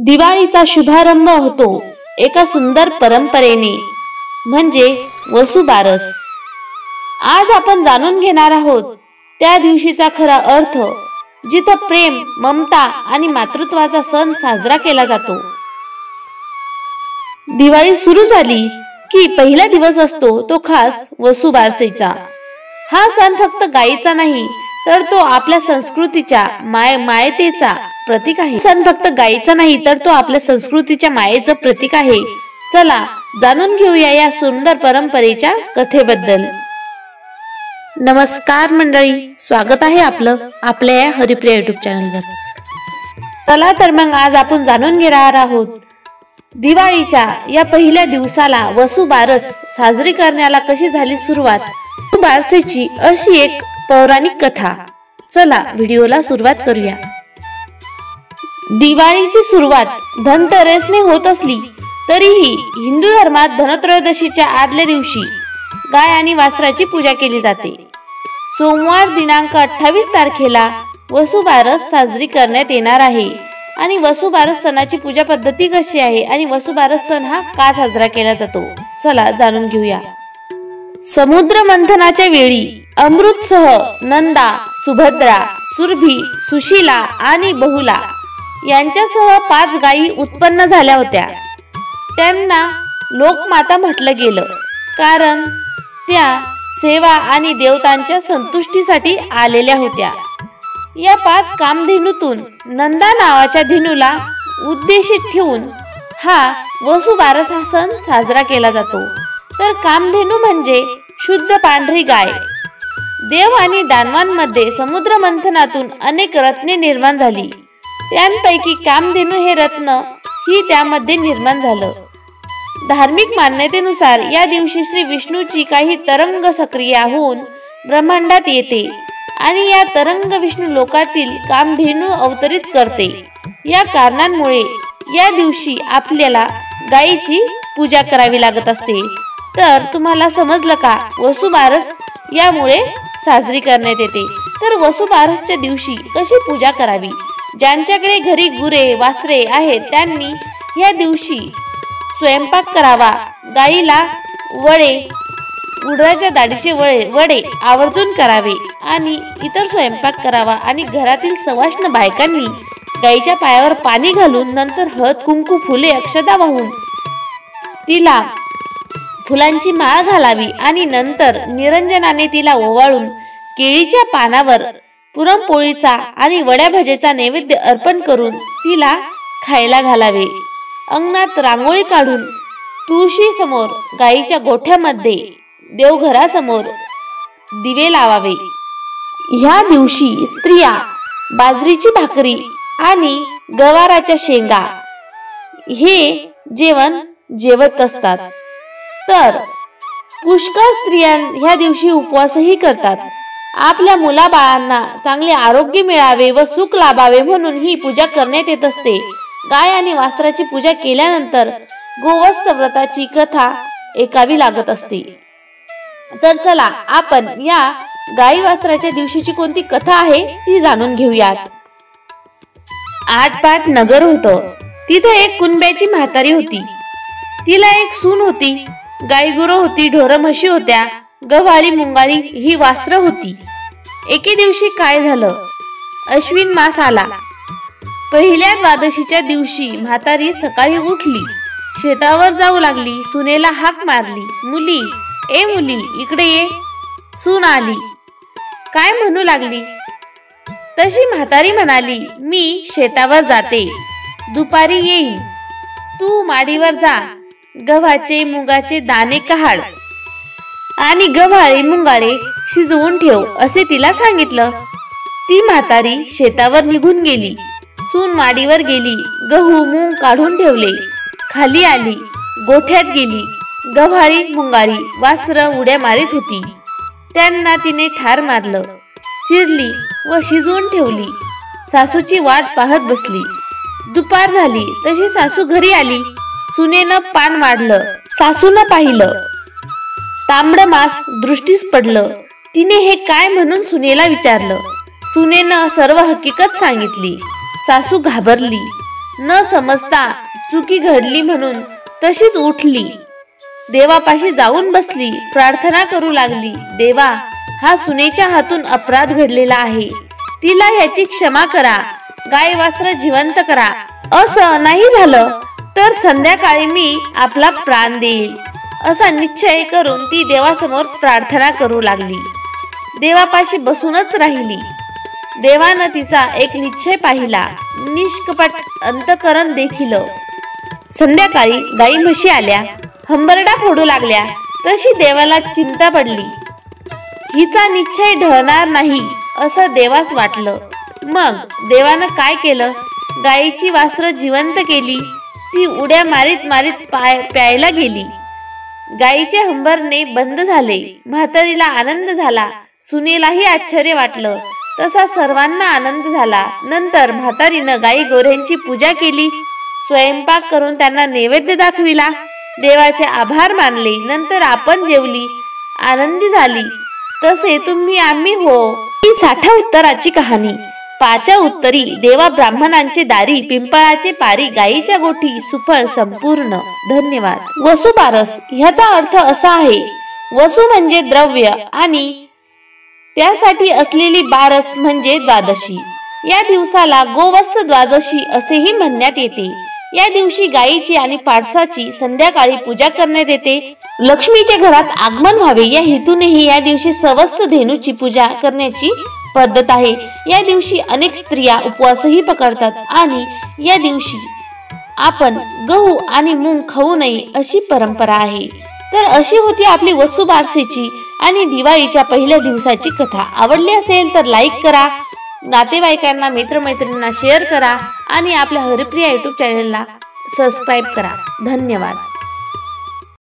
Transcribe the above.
दिवाळीचा शुभारंभ होतो एका सुंदर परंपरेने, म्हणजे वसुबारस। आज आपण जाणून घेणार आहोत त्या दिवशीचा खरा अर्थ, जिथं प्रेम, ममता आणि मातृत्वाचा सण साजरा केला जातो। दिवाळी सुरू झाली की पहिला दिवस असतो तो खास वसुबारसेचा। हा सण फक्त गायीचा नाही, तर तो आपल्या संस्कृतीच्या मायेचा प्रतीक आहे। सण फक्त गायीचा नाही, तर तो आपल्या संस्कृतीच्या मायेचं प्रतीक आहे। चला जाणून घेऊया या सुंदर परंपरेच्या कथेबद्दल। नमस्कार मंडळी, स्वागत आहे आपल्या या हरिप्रिया युट्यूब चॅनलवर। चला तर मग आज आपण जाणून घेणार आहोत दिवाळीच्या या पहिल्या दिवसाला वसुबारस साजरी करण्याला कशी झाली सुरुवात। वसुबारसेची अशी एक पौराणिक कथा। चला व्हिडिओला सुरुवात करूया। दिवाळीची सुरुवात धनतेरसने होत असली तरीही हिंदू धर्मात धनत्रयोदशीच्या आदल्या दिवशी गाय आणि वासराची पूजा केली जाते। सोमवार दिनांक 28 तारखेला वसुबारस साजरी करण्यात येणार आहे। आणि वसुबारस सणाची पूजा पद्धती कशी आहे आणि वसुबारस सण हा का साजरा केला जातो, चला जाणून घेऊया। समुद्र मंथनाच्या वेळी अमृतसह नंदा, सुभद्रा, सुरभी, सुशीला आणि बहुला यांच्यासह 5 गायी उत्पन्न झाल्या होत्या। त्यांना लोकमाता म्हटलं गेलं, कारण त्या सेवा आणि देवतांच्या संतुष्टीसाठी आलेल्या होत्या। या 5 कामधेनूतून नंदा नावाच्या धेनूला उद्देशित ठेवून हा वसुबारस हा सण साजरा केला जातो। तर कामधेनू म्हणजे शुद्ध पांढरी गाय। देव आणि दानवांमध्ये समुद्र मंथनातून अनेक रत्ने निर्माण झाली, त्यांपैकी कामधेनू हे रत्न ही त्यामध्ये निर्माण झालं। धार्मिक मान्यतेनुसार या दिवशी श्री विष्णूची काही तरंग सक्रिय होऊन ब्रह्मांडात येते आणि या तरंग विष्णू लोकातील कामधेनू अवतरित करते। या कारणांमुळे या दिवशी आपल्याला गायीची पूजा करावी लागत असते। तर तुम्हाला समजलं का वसुबारस यामुळे साजरी करण्यात येते। तर वसुबारसच्या दिवशी कशी पूजा करावी। ज्यांच्याकडे घरी गुरे वासरे आहेत त्यांनी या दिवशी स्वयंपाक करावा। गायीला वडे, उडदाच्या डाळीचे वडे आवर्जून करावे आणि इतर स्वयंपाक करावा। आणि घरातील सवाष्ण बायकांनी गायीच्या पायावर पाणी घालून नंतर हळद कुंकू फुले अक्षता वाहून तिला फुलांची माळ घालावी आणि नंतर निरंजनाने तिला ओवाळून केळीच्या पानावर पुरणपोळीचा आणि वड्या भजेचा नैवेद्य अर्पण करून तिला खायला घालावे। अंगणात रांगोळी काढून तुळशी समोर, गायीच्या गोठ्यामध्ये, देवघरासमोर दिवे लावावे। ह्या दिवशी स्त्रिया बाजरीची भाकरी आणि गवाराच्या शेंगा हे जेवण जेवत असतात। तर पुष्कळ स्त्रिया ह्या दिवशी उपवासही करतात। आपल्या मुलाबाळांना चांगले आरोग्य मिळावे व सुख लाभावे म्हणून ही पूजा करण्यात येत असते। गाय आणि वासराची पूजा केल्यानंतर गोवत्स व्रताची कथा ऐकावी लागत असते। तर चला आपण या गाई वासराच्या दिवशीची कोणती कथा आहे ती जाणून घेऊयात। आटपाट नगर होतं। तिथे एक कुणब्याची म्हातारी होती। तिला एक सून होती, गायगुरं होती, ढोरं म्हशी होत्या, गव्हाळी मुंगाळी ही वासरं होती। एके दिवशी काय झालं, अश्विन मास आला। पहिल्या द्वादशीच्या दिवशी म्हातारी सकाळी उठली, शेतावर जाऊ लागली। सुनेला हाक मारली, मुली ए मुली इकडे ये। सून आली, काय म्हणू लागली। तशी म्हातारी म्हणाली, मी शेतावर जाते, दुपारी येईन, तू माडीवर जा, गव्हाचे मुगाचे दाणे काढ आणि गव्हाळे मुंगाळे शिजवून ठेव असे तिला सांगितलं। ती म्हातारी शेतावर निघून गेली। सून माडीवर गेली, गहू मूग काढून ठेवले, खाली आली, गोठ्यात गेली। गव्हाळी मुंगाळी वासरं उड्या मारित होती, त्यांना तिने ठार मारलं, चिरली व शिजवून ठेवली। सासूची वाट पाहत बसली। दुपार झाली तशी सासू घरी आली। सुनेनं पान वाढलं, सासूनं पाहिलं, तांबडं मांस दृष्टीस पडलं। तिने हे काय म्हणून सुनेला विचारलं। सुनेनं सर्व हकीकत सांगितली। सासू घाबरली, न समजता चुकी घडली म्हणून तशीच उठली, देवापाशी जाऊन बसली, प्रार्थना करू लागली, देवा, हा सुनेच्या हातून अपराध घडलेला आहे, तिला ह्याची क्षमा करा, गाय वासर जिवंत करा. असं नाही झालं तर संध्याकाळी मी आपला प्राण देईल असा निश्चय करून ती देवासमोर प्रार्थना करू लागली. देवापाशी बसूनच राहिली. देवानं तिचा एक निश्चय पाहिला, निष्कपट अंतकरण देखील. संध्याकाळी गाई म्हशी आल्या, हंबरडा फोडू लागल्या, तशी देवाला चिंता पडली. हिचा निश्चय ढळणार नाही असं देवास वाटलं. मग देवानं काय केलं? गायीची वासरं जिवंत केली. ती उड्या मारीत मारीत प्यायला गेली. गायीचे हंबरणे बंद झाले. म्हातारीला आनंद झाला, सुनेलाही आश्चर्य वाटलं. तसा सर्वांना आनंद झाला. नंतर म्हातारीनं गायी गोऱ्यांची पूजा केली, स्वयंपाक करून त्यांना नैवेद्य दाखविला, देवाचे आभार मानले. नंतर आपण जेवली, आनंदी झाली. तसे तुम्ही आम्ही हो. ही 60 उत्तराची कहाणी. 5 उत्तरी. देवा ब्राह्मणांचे दारी, पिंपळाचे पारी, गायीच्या गोठी, सुफळ संपूर्ण. धन्यवाद. वसुबारस ह्याचा अर्थ असा आहे, वसु म्हणजे द्रव्य आणि त्यासाठी असलेली बारस म्हणजे द्वादशी. या दिवसाला गोवत्स द्वादशी असेही म्हणण्यात येते. या दिवशी गायीची आणि पाडसाची संध्याकाळी पूजा करण्यात येते. लक्ष्मीचे घरात आगमन व्हावे या हेतूनेही या दिवशी सवत्स धेनूची पूजा करण्याची पद्धत आहे. या दिवशी अनेक स्त्रिया उपवासही पकडतात आणि या दिवशी आपण गहू आणि मूग खाऊ नये अशी परंपरा आहे. तर अशी होती आपली वसुबारसेची आणि दिवाळीच्या पहिल्या दिवसाची कथा. आवडली असेल तर लाईक करा, नातेवाईकांना मित्रमैत्रिणींना शेअर करा आणि आपल्या हरिप्रिया YouTube चॅनलला सबस्क्राईब करा. धन्यवाद.